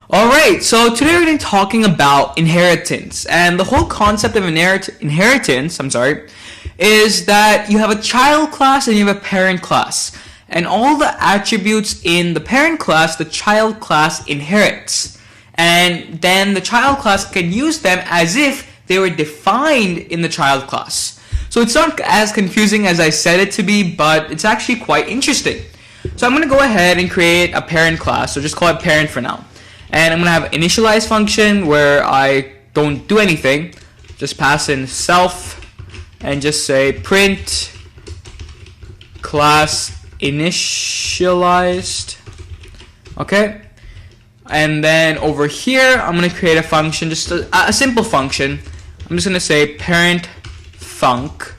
Alright, so today we're going to be talking about inheritance. And the whole concept of inheritance, is that you have a child class and you have a parent class. And all the attributes in the parent class, the child class inherits. And then the child class can use them as if they were defined in the child class. So it's not as confusing as I said it to be, but it's actually quite interesting. So I'm going to go ahead and create a parent class, so just call it parent for now. And I'm going to have an initialize function where I don't do anything. Just pass in self and just say print class initialized. Okay. And then over here, I'm going to create a function, just a simple function. I'm just going to say parent func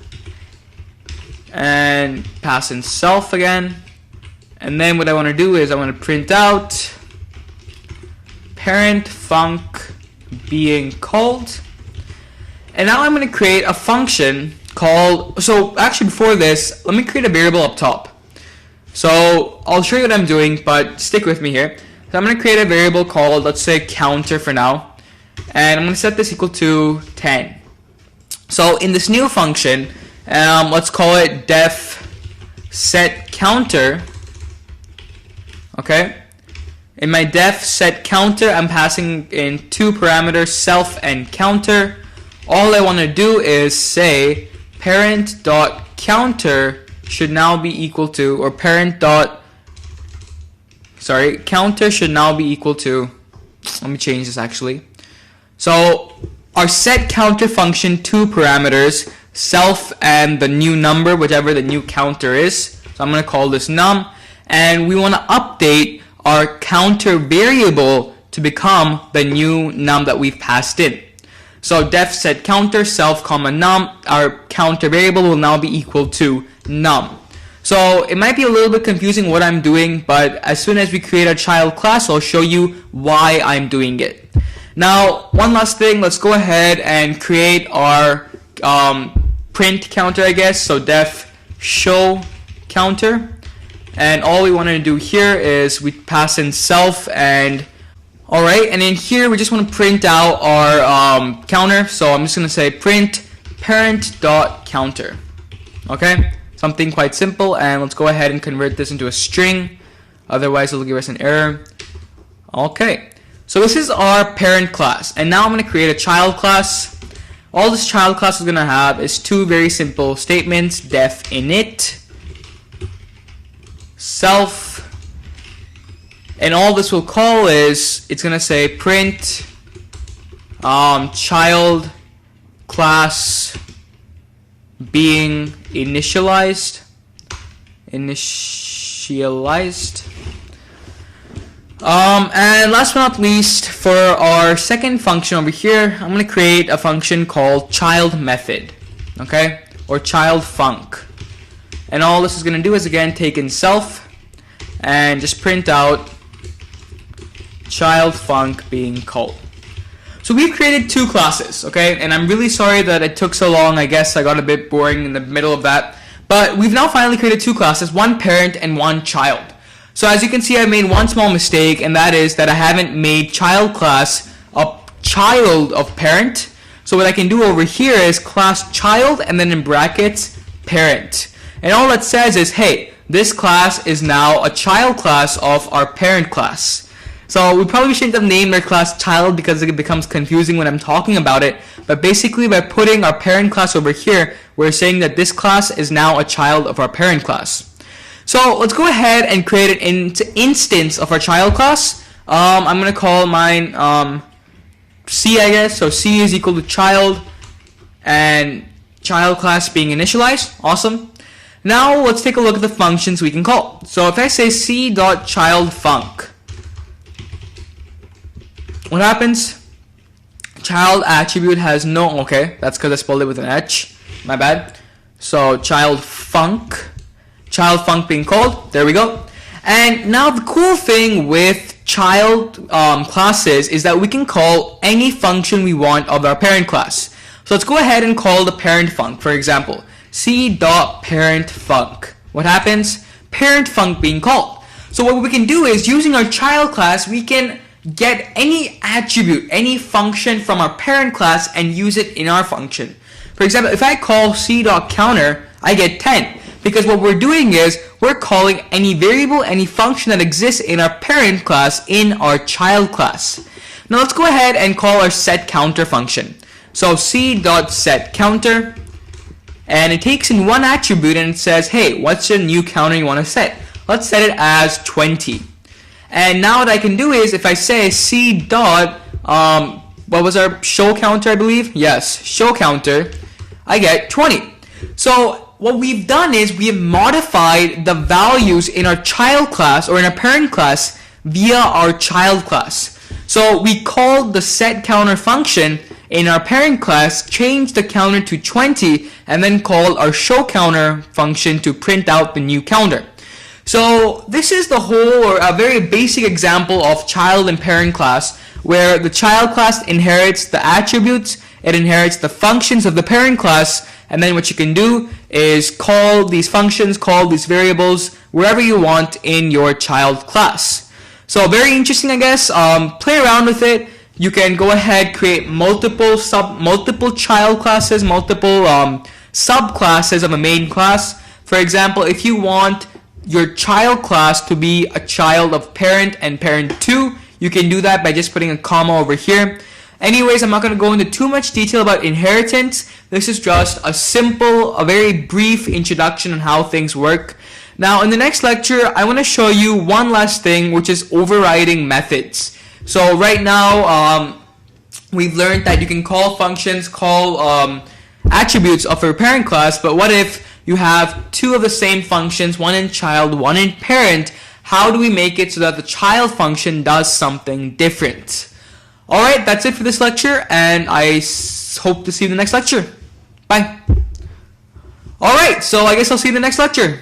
and pass in self again. And then what I want to do is I want to print out parent func being called. And now I'm going to create a function called, so actually before this, let me create a variable up top. So I'll show you what I'm doing, but stick with me here. So I'm going to create a variable called, let's say, counter for now. And I'm going to set this equal to 10. So in this new function, let's call it def set counter. Okay. In my def set counter, I'm passing in two parameters, self and counter. All I want to do is say parent.counter should now be equal to, or counter should now be equal to, let me change this actually. So our set counter function, two parameters, self and the new number, whichever the new counter is. So I'm going to call this num, and we want to update our counter variable to become the new num that we've passed in. So def set counter self comma num, our counter variable will now be equal to num. So it might be a little bit confusing what I'm doing, but as soon as we create a child class, I'll show you why I'm doing it. Now, one last thing, let's go ahead and create our print counter, I guess. So def show counter. And all we want to do here is we pass in self and alright, and in here we just want to print out our counter. So I'm just going to say print parent.counter. Okay, something quite simple, and let's go ahead and convert this into a string. Otherwise it'll give us an error. Okay, so this is our parent class, and now I'm going to create a child class. All this child class is going to have is two very simple statements, def init self, and all this will call is, it's going to say print child class being initialized. And last but not least, for our second function over here, I'm going to create a function called child method, okay, or child func. And all this is going to do is again take in self and just print out child func being called. So we've created two classes, okay? And I'm really sorry that it took so long. I guess I got a bit boring in the middle of that. But we've now finally created two classes, one parent and one child. So as you can see, I made one small mistake, and that is that I haven't made child class a child of parent. So what I can do over here is class child and then in brackets parent. And all that says is, hey, this class is now a child class of our parent class. So we probably shouldn't have named our class child because it becomes confusing when I'm talking about it. But basically by putting our parent class over here, we're saying that this class is now a child of our parent class. So let's go ahead and create an instance of our child class. I'm going to call mine C, I guess. So C is equal to child and child class being initialized. Awesome. Now let's take a look at the functions we can call. So if I say c.childfunc, what happens? Child attribute has no, okay, that's because I spelled it with an H, my bad. So child func being called, there we go. And now the cool thing with child classes is that we can call any function we want of our parent class. So let's go ahead and call the parent func, for example. c.parentfunc. What happens? Parent func being called. So what we can do is, using our child class, we can get any attribute, any function from our parent class and use it in our function. For example, if I call c.counter, I get 10. Because what we're doing is we're calling any variable, any function that exists in our parent class in our child class. Now let's go ahead and call our setCounter function. So c.setCounter, and it takes in one attribute and it says, hey, what's the new counter you want to set? Let's set it as 20. And now what I can do is if I say c dot, what was our show counter, I believe? Yes, show counter, I get 20. So what we've done is we have modified the values in our child class or in our parent class via our child class. So we called the setCounter function in our parent class, changed the counter to 20, and then called our showCounter function to print out the new counter. So this is the whole, or a very basic example of child and parent class, where the child class inherits the attributes, it inherits the functions of the parent class, and then what you can do is call these functions, call these variables wherever you want in your child class. So very interesting, I guess. Play around with it. You can go ahead, create multiple child classes, multiple subclasses of a main class. For example, if you want your child class to be a child of parent and parent 2, you can do that by just putting a comma over here. Anyways, I'm not going to go into too much detail about inheritance. This is just a simple, a very brief introduction on how things work. Now, in the next lecture, I want to show you one last thing, which is overriding methods. So right now, we've learned that you can call functions, call attributes of your parent class, but what if you have two of the same functions, one in child, one in parent? How do we make it so that the child function does something different? Alright, that's it for this lecture, and I hope to see you in the next lecture. Bye. Alright, so I guess I'll see you in the next lecture.